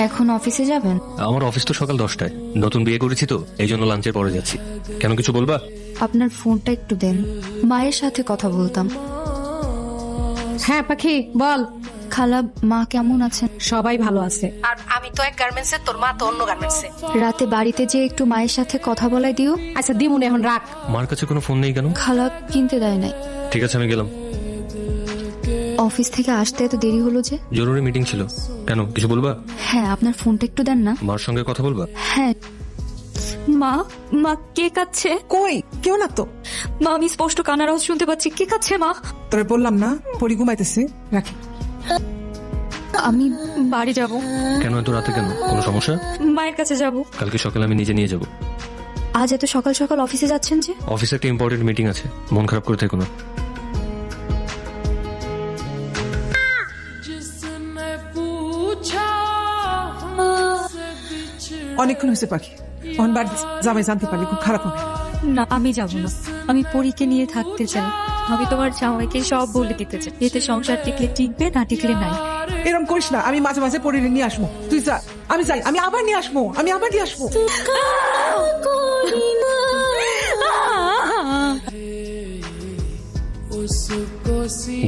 এখন অফিসে যাবেন? আমার অফিস তো সকাল 10টায়। নতুন বিয়ে করেছি তো, এই জন্য লাঞ্চের পরে যাচ্ছি। কেন, কিছু বলবা? আপনার ফোনটা একটু দেন, মায়ের সাথে কথা বলতাম। হ্যাঁ পাখি বল। খালা, মা কেমন আছেন? সবাই ভালো আছে। আর আমি তো এক গার্মেন্টসে, তোর মা তো অন্য গার্মেন্টসে। রাতে বাড়িতে যে একটু মায়ের সাথে কথা বলাই দিও। আচ্ছা দিমুন, এখন রাখ। মার কাছে কোনো ফোন নেই কেন? খালা কিনতে দেয় নাই। ঠিক আছে, আমি গেলাম। অফিস থেকে আসতে এত দেরি হলো যে? জরুরি মিটিং ছিল। কেন, কিছু বলবা? হ্যাঁ, আপনার ফোনটা একটু দেন না। মার সঙ্গে কথা বলবা? হ্যাঁ। মা, মা কে কাচ্ছে? কই কেউ না তো। মা, আমি স্পষ্ট কান্নার আওয়াজ শুনতে পাচ্ছি। কে কাচ্ছে মা? তোরে বললাম না পরি ঘুমাইতেছে, রাখি। আমি বাড়ি যাব। কেন এত রাতে, কেন কোনো সমস্যা? মায়ের কাছে যাব। কালকে সকালে আমি নিজে নিয়ে যাব। আজ এত সকাল সকাল অফিসে যাচ্ছেন যে? অফিসে একটা ইম্পর্টেন্ট মিটিং আছে, মন খারাপ করে থেকো না। অনেকক্ষণ হয়েছে পাখি, অন বাড়ি জামাই জানতে পারলে খুব খারাপ হবে। না, আমি যাব না। আমি পরীকে নিয়ে থাকতে চাই। আমি তোমার জামাইকে সব বলে দিতে চাই। এতে সংসার টিকলে টিকবে, না টিকলে নাই। এরকম করিস না, আমি মাঝে মাঝে পরি নিয়ে আসবো। তুই যা, আমি যাই, আমি আবার নিয়ে আসবো, আমি আবার নিয়ে আসবো।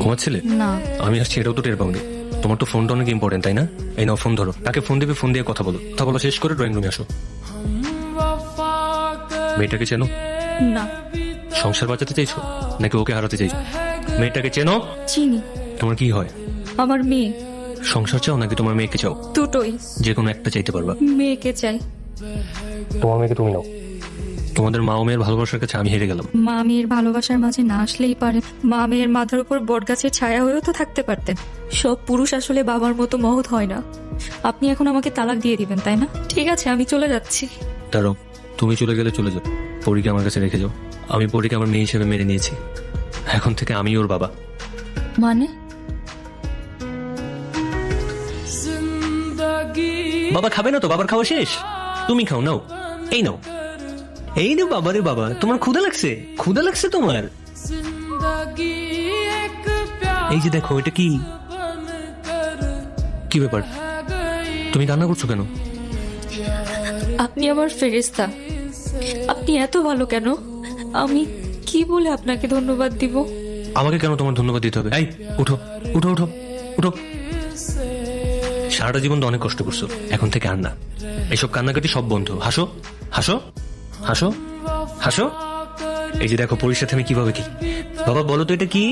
ঘুমাচ্ছিলে? না। আমি আসছি এটাও তো টের পাওনি। তোমার তো ফোনটা অনেক ইম্পর্টেন্ট, তাই না? এই নাও ফোন ধরো, তাকে ফোন দেবে, ফোন দিয়ে কথা বলো। কথা বলা শেষ করে ড্রয়িং রুমে আসো। মেয়েটাকে চেনো? না। সংসার বাঁচাতে চাইছো নাকি ওকে হারাতে চাইছো? মেয়েটাকে চেনো? চিনি। তোমার কি হয়? আমার মেয়ে। সংসার চাও নাকি তোমার মেয়েকে চাও? দুটোই। যে কোনো একটা চাইতে পারবা। মেয়েকে চাই। তোমার মেয়েকে তুমি নাও। তোমাদের মা ও মেয়ের ভালোবাসার কাছে আমি হেরে গেলাম। মা মেয়ের ভালোবাসার মাঝে না আসলেই পারে। মা মেয়ের মাথার উপর বটগাছের ছায়া হয়েও তো থাকতে পারতেন। সব পুরুষ আসলে বাবার মতো মহৎ হয় না। আপনি এখন আমাকে তালাক দিয়ে দিবেন, তাই না? ঠিক আছে, আমি চলে যাচ্ছি। দাঁড়াও, তুমি চলে গেলে চলে যাও, পরীকে আমার কাছে রেখে যাও। আমি পরীকে আমার মেয়ে হিসেবে মেনে নিয়েছি। এখন থেকে আমি ওর বাবা। মানে? বাবা খাবে না তো? বাবার খাওয়া শেষ, তুমি খাও। নাও, এই নাও, এই নাও। বাবা রে বাবা, তোমার ক্ষুধা লাগছে? ক্ষুধা লাগছে তোমার? এই যে দেখো, এটা কি? কি ব্যাপার, তুমি কান্না করছো কেন? আপনি আমার ফেরেশতা। আপনি এত ভালো কেন? আমি কি বলে আপনাকে ধন্যবাদ দিব? আমাকে কেন তোমার ধন্যবাদ দিতে হবে? এই উঠো, উঠো, উঠো, উঠো। সারাটা জীবন তো অনেক কষ্ট করছো, এখন থেকে আর না। এসব কান্নাকাটি সব বন্ধ। হাসো, হাসো, হাসো, হাসো। এই যে দেখো, পরীর সাথে আমি কিভাবে কি। বাবা বলো তো এটা কি?